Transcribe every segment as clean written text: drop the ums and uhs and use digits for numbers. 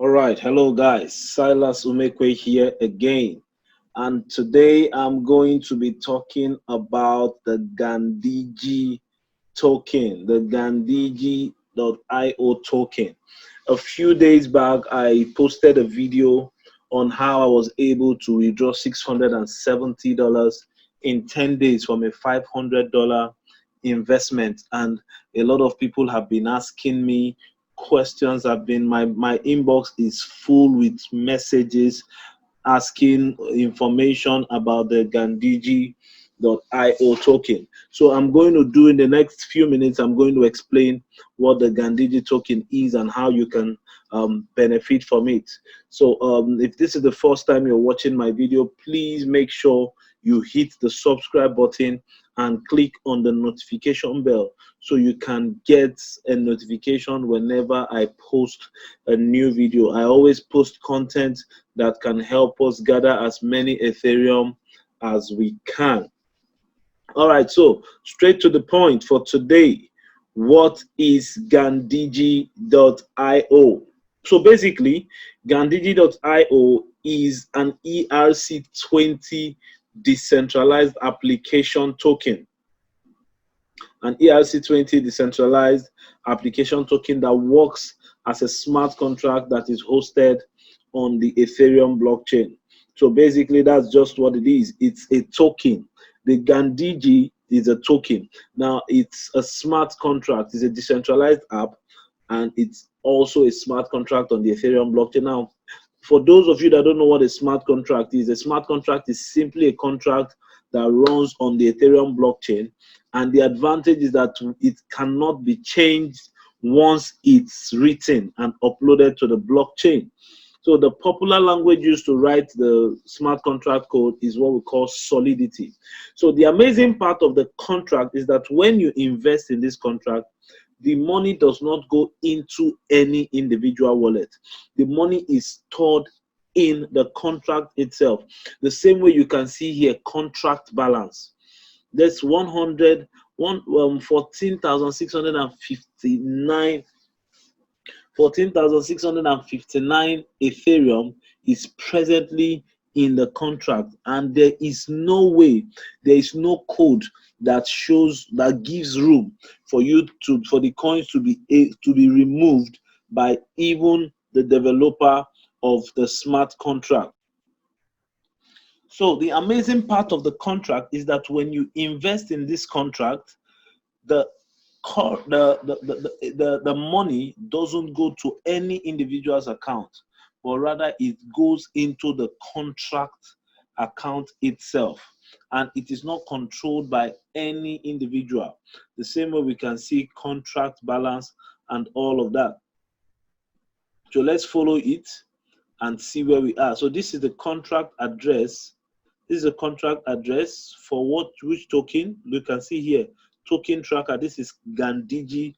All right, hello guys. Silas Umekwe here again. And today I'm going to be talking about the GANDHIJI token, the GANDHIJI.io token. A few days back, I posted a video on how I was able to withdraw $670 in 10 days from a $500 investment. And a lot of people have been asking me questions. Have been my inbox is full with messages asking information about the GANDHIJI.io token. So I'm going to do in the next few minutes, I'm going to explain what the GANDHIJI token is and how you can benefit from it. So if this is the first time you're watching my video, please make sure you hit the subscribe button and click on the notification bell so you can get a notification whenever I post a new video. I always post content that can help us gather as many Ethereum as we can. All right, so straight to the point for today. What is GANDHIJI.io? So basically, GANDHIJI.io is an ERC20 decentralized application token. An ERC20 decentralized application token that works as a smart contract that is hosted on the Ethereum blockchain. So basically, that's just what it is. It's a token. The GANDHIJI is a token. Now, it's a smart contract. It's a decentralized app, and it's also a smart contract on the Ethereum blockchain. Now, for those of you that don't know what a smart contract is, a smart contract is simply a contract that runs on the Ethereum blockchain, and the advantage is that it cannot be changed once it's written and uploaded to the blockchain. So the popular language used to write the smart contract code is what we call Solidity. So the amazing part of the contract is that when you invest in this contract, the money does not go into any individual wallet. The money is stored in the contract itself. The same way you can see here, contract balance. That's 14,659 Ethereum is presently in the contract, and there is no way, there is no code that shows, that gives room for you to, for the coins to be removed by even the developer of the smart contract. So the amazing part of the contract is that when you invest in this contract, the the money doesn't go to any individual's account, but rather it goes into the contract account itself, and it is not controlled by any individual. The same way we can see contract balance and all of that. So let's follow it and see where we are. So this is the contract address. This is a contract address for which token. You can see here, token tracker. This is GANDHIJI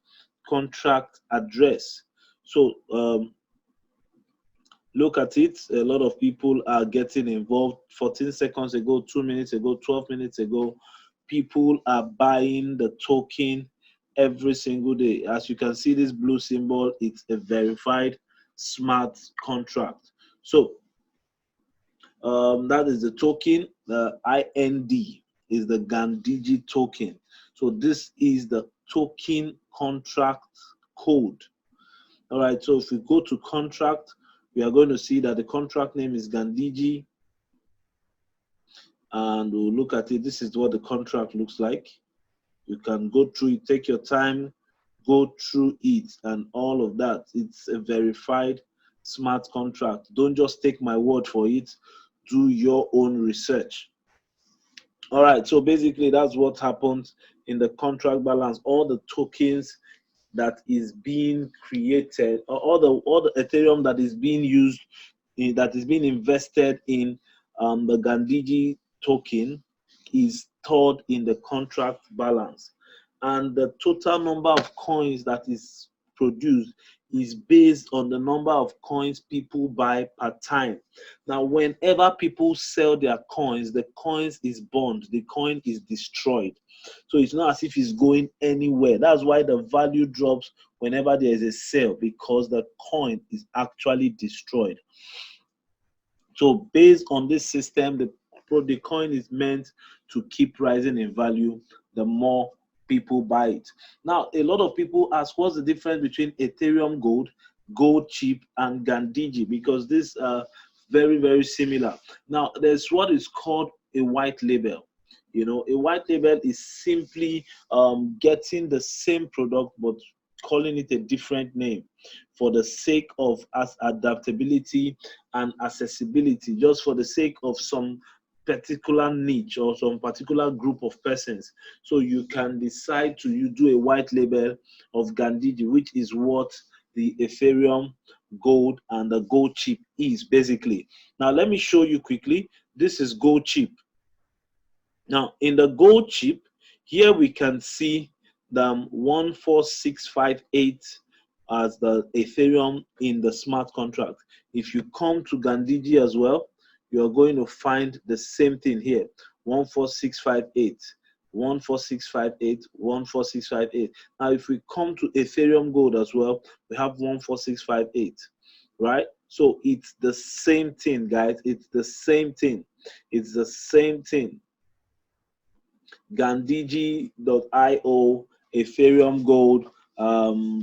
contract address. So look at it. A lot of people are getting involved. 14 seconds ago, 2 minutes ago, 12 minutes ago, people are buying the token every single day. As you can see, this blue symbol, it's a verified smart contract. So that is the token. The IND is the GANDHIJI token. So this is the token contract code. All right, so if we go to contract, we are going to see that the contract name is GANDHIJI, and we'll look at it. This is what the contract looks like. You can go through it, take your time, go through it and all of that. It's a verified smart contract. Don't just take my word for it. Do your own research. All right, so basically that's what happens in the contract balance. All the tokens that is being created, or all the Ethereum that is being used, that is being invested in the GANDHIJI token is stored in the contract balance, and the total number of coins that is produced is based on the number of coins people buy per time. Now, whenever people sell their coins, the coins is burned, the coin is destroyed. So it's not as if it's going anywhere. That's why the value drops whenever there is a sale, because the coin is actually destroyed. So based on this system, the coin is meant to keep rising in value the more people buy it. Now, a lot of people ask, what's the difference between Ethereum Gold, Gold Chip, and GANDHIJI? Because these are very, very similar. Now, there's what is called a white label. You know, a white label is simply getting the same product but calling it a different name for the sake of adaptability and accessibility, just for the sake of some particular niche or some particular group of persons. So you can decide to do a white label of GANDHIJI, which is what the Ethereum Gold and the Gold Chip is basically. Now let me show you quickly. This is Gold Chip. Now in the Gold Chip, here we can see the 14658 as the Ethereum in the smart contract. If you come to GANDHIJI as well, you're going to find the same thing here, 14658, 14658, 14658. Now, if we come to Ethereum Gold as well, we have 14658, right? So it's the same thing, guys. It's the same thing. It's the same thing. GANDHIJI.io, Ethereum Gold,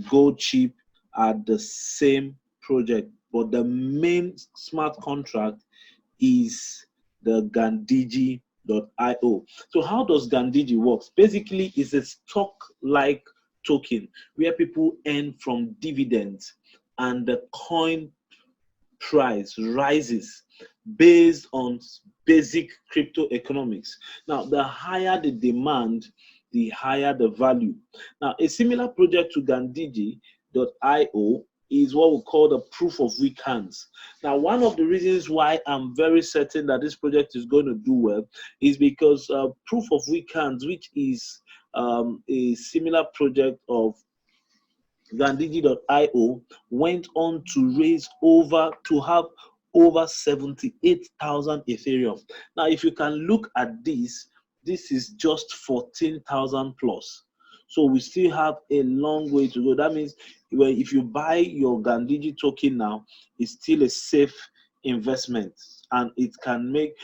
Gold Chip are the same project, but the main smart contract is the GANDHIJI.io. So how does GANDHIJI work? Basically, it's a stock-like token where people earn from dividends and the coin price rises based on basic crypto economics. Now, the higher the demand, the higher the value. Now, a similar project to GANDHIJI.io is what we call the proof of weak hands. Now, one of the reasons why I'm very certain that this project is going to do well is because proof of weak hands, which is a similar project of GANDHIJI.io, went on to have over 78,000 Ethereum. Now, if you can look at this is just 14,000 plus. So we still have a long way to go. That means if you buy your GANDHIJI token now, it's still a safe investment, and it can make,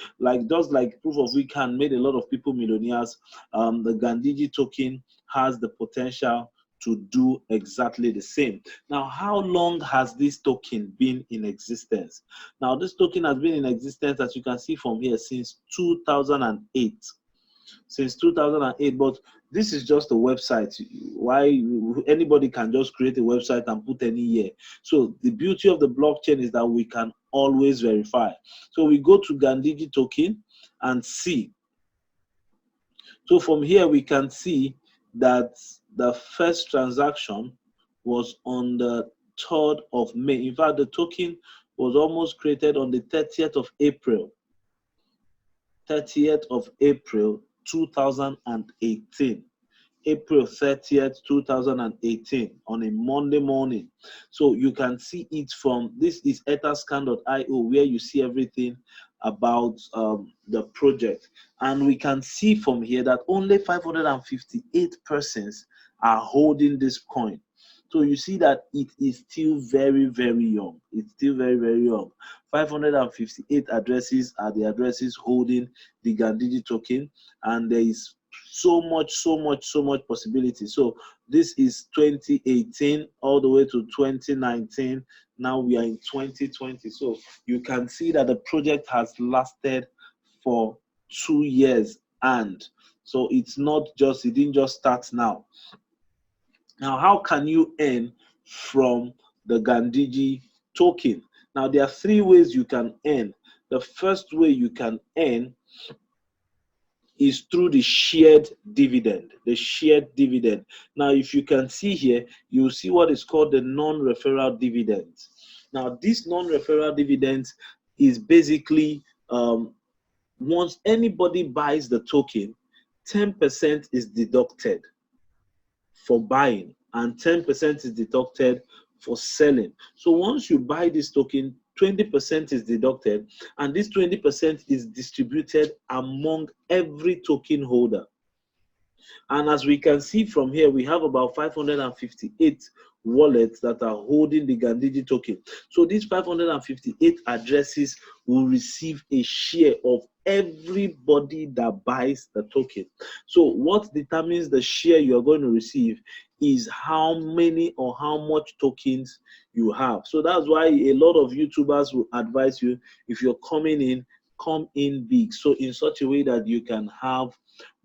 just like proof of weak hand made a lot of people millionaires, the GANDHIJI token has the potential to do exactly the same. Now, how long has this token been in existence? Now, this token has been in existence, as you can see from here, since 2008. Since 2008, but this is just a website. Why anybody can just create a website and put any year. So the beauty of the blockchain is that we can always verify. So we go to GANDHIJI token and see. So from here we can see that the first transaction was on the 3rd of May. In fact, the token was almost created on the 30th of April. 30th of April 2018. April 30th, 2018, on a Monday morning. So you can see it from, this is etherscan.io, where you see everything about the project. And we can see from here that only 558 persons are holding this coin. So you see that it is still very, very young. It's still very, very young. 558 addresses are the addresses holding the GANDHIJI token, and there is so much possibility. So this is 2018 all the way to 2019. Now we are in 2020. So you can see that the project has lasted for 2 years, and so it's not just, it didn't just start now. Now, how can you earn from the GANDHIJI token? Now, there are 3 ways you can earn. The first way you can earn is through the shared dividend, the shared dividend. Now, if you can see here, you'll see what is called the non-referral dividend. Now, this non-referral dividend is basically, once anybody buys the token, 10% is deducted for buying and 10% is deducted for selling. So once you buy this token, 20% is deducted, and this 20% is distributed among every token holder. And as we can see from here, we have about 558 wallets that are holding the GANDHIJI token. So these 558 addresses will receive a share of everybody that buys the token. So what determines the share you are going to receive is how many or how much tokens you have. So that's why a lot of YouTubers will advise you, if you're coming in, come in big, so in such a way that you can have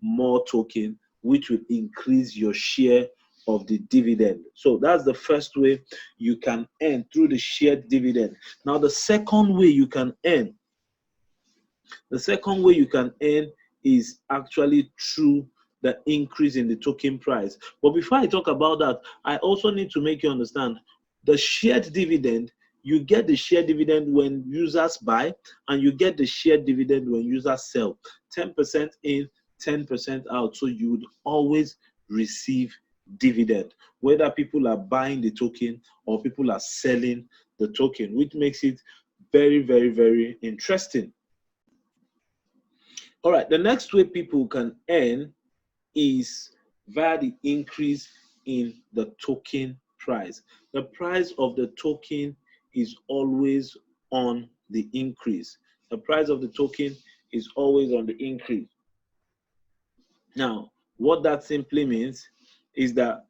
more token, which will increase your share of the dividend. So that's the first way you can earn, through the shared dividend. Now the second way you can earn, is actually through the increase in the token price. But before I talk about that, I also need to make you understand the shared dividend. You get the shared dividend when users buy, and you get the shared dividend when users sell. 10% in, 10% out. So you would always receive dividend, whether people are buying the token or people are selling the token, which makes it very, very, very interesting. All right, the next way people can earn is via the increase in the token price. The price of the token is always on the increase. The price of the token is always on the increase. Now, what that simply means is that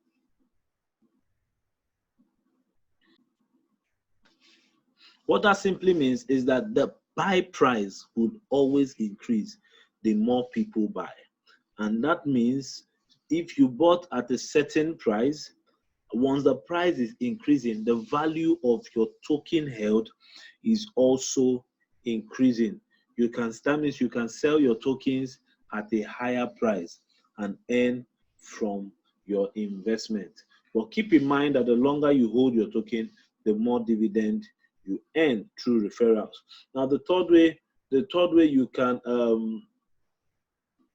the buy price would always increase the more people buy. And that means if you bought at a certain price, once the price is increasing, the value of your token held is also increasing. You can sell your tokens at a higher price and earn from your investment. But keep in mind that the longer you hold your token, the more dividend you earn through referrals. Now, the third way you can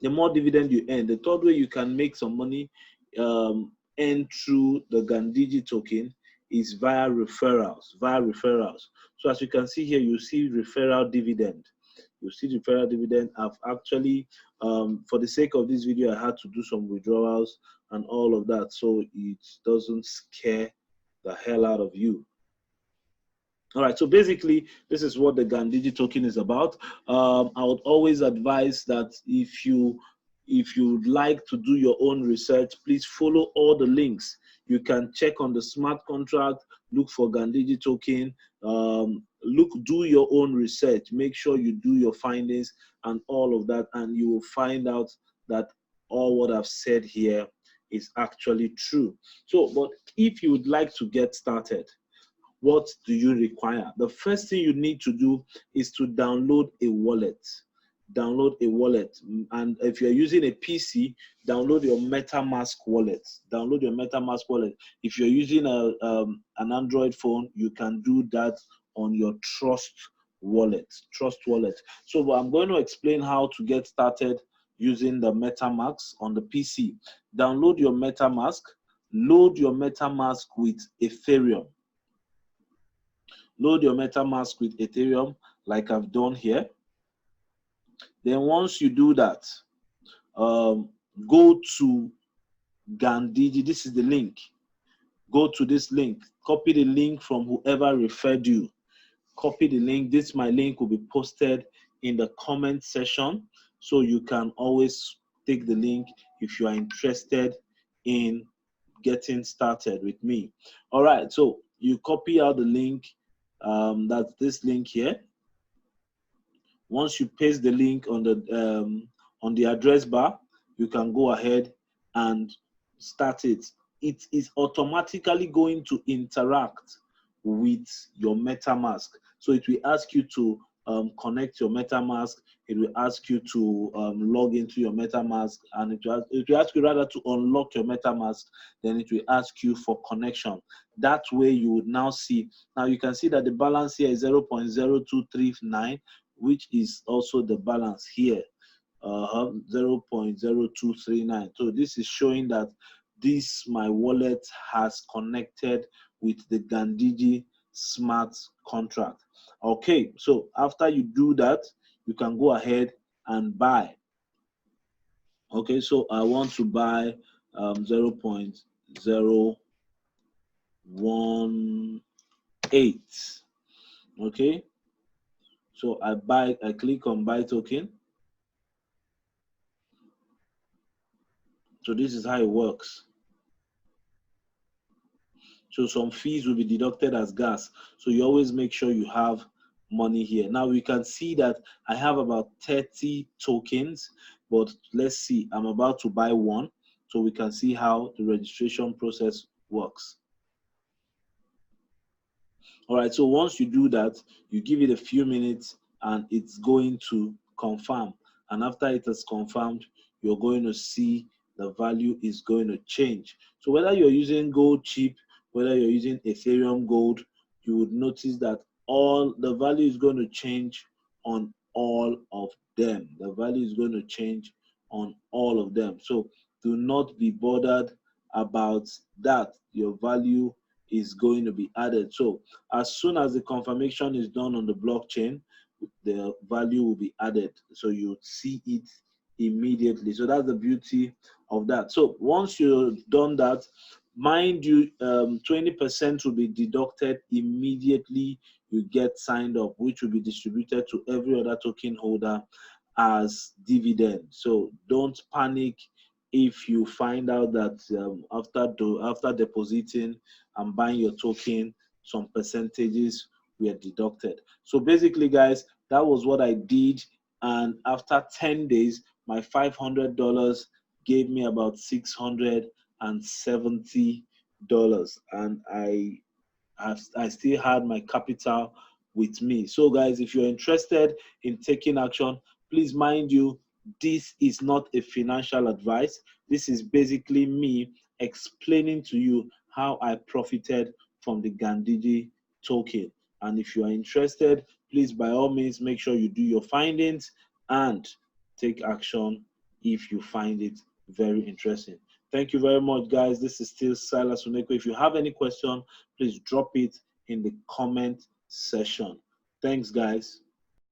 the more dividend you earn, the third way you can make some money earn through the GANDHIJI token is via referrals. So as you can see here, you see referral dividend. I've actually, for the sake of this video, I had to do some withdrawals and all of that, so it doesn't scare the hell out of you. All right, so basically, this is what the GANDHIJI token is about. I would always advise that if you'd like to do your own research, please follow all the links. You can check on the smart contract, look for GANDHIJI token, do your own research. Make sure you do your findings and all of that, and you will find out that all what I've said here is actually true. So, but if you would like to get started, what do you require? The first thing you need to do is to download a wallet. And if you're using a PC, download your Metamask wallet. If you're using an Android phone, you can do that on your Trust wallet. So I'm going to explain how to get started using the Metamask on the PC. Download your Metamask, load your Metamask with Ethereum. Load your Metamask with Ethereum like I've done here. Then once you do that, go to GANDHIJI. This is the link. Go to this link. Copy the link from whoever referred you. Copy the link. My link will be posted in the comment section, so you can always take the link if you are interested in getting started with me. All right, so you copy out the link. That's this link here. Once you paste the link on the address bar, you can go ahead and start it. It is automatically going to interact with your MetaMask. So it will ask you to connect your MetaMask. It will ask you to log into your MetaMask, and it will ask you rather to unlock your MetaMask. Then it will ask you for connection. That way you would now see. Now you can see that the balance here is 0.0239, which is also the balance here, 0.0239. So this is showing that my wallet has connected with the GANDHIJI smart contract. Okay, so after you do that, you can go ahead and buy. Okay, so I want to buy 0.0 Okay, so I click on buy token. So this is how it works. So some fees will be deducted as gas. So you always make sure you have money here. Now we can see that I have about 30 tokens, but let's see, I'm about to buy one. So we can see how the registration process works. All right, so once you do that, you give it a few minutes and it's going to confirm. And after it is confirmed, you're going to see the value is going to change. So whether you're using gold chip, whether you're using Ethereum gold, you would notice that all the value is going to change on all of them. The value is going to change on all of them. So do not be bothered about that. Your value is going to be added. So as soon as the confirmation is done on the blockchain, the value will be added. So you see it immediately. So that's the beauty of that. So once you've done that, mind you, 20% will be deducted immediately you get signed up, which will be distributed to every other token holder as dividend. So don't panic if you find out that after depositing and buying your token, some percentages were deducted. So basically, guys, that was what I did. And after 10 days, my $500 gave me about $670. And I still had my capital with me. So guys, if you're interested in taking action, please mind you, this is not a financial advice. This is basically me explaining to you how I profited from the GANDHIJI token. And if you are interested, please by all means make sure you do your findings and take action if you find it very interesting. Thank you very much, guys. This is still Silas Uneko. If you have any question, please drop it in the comment section. Thanks, guys.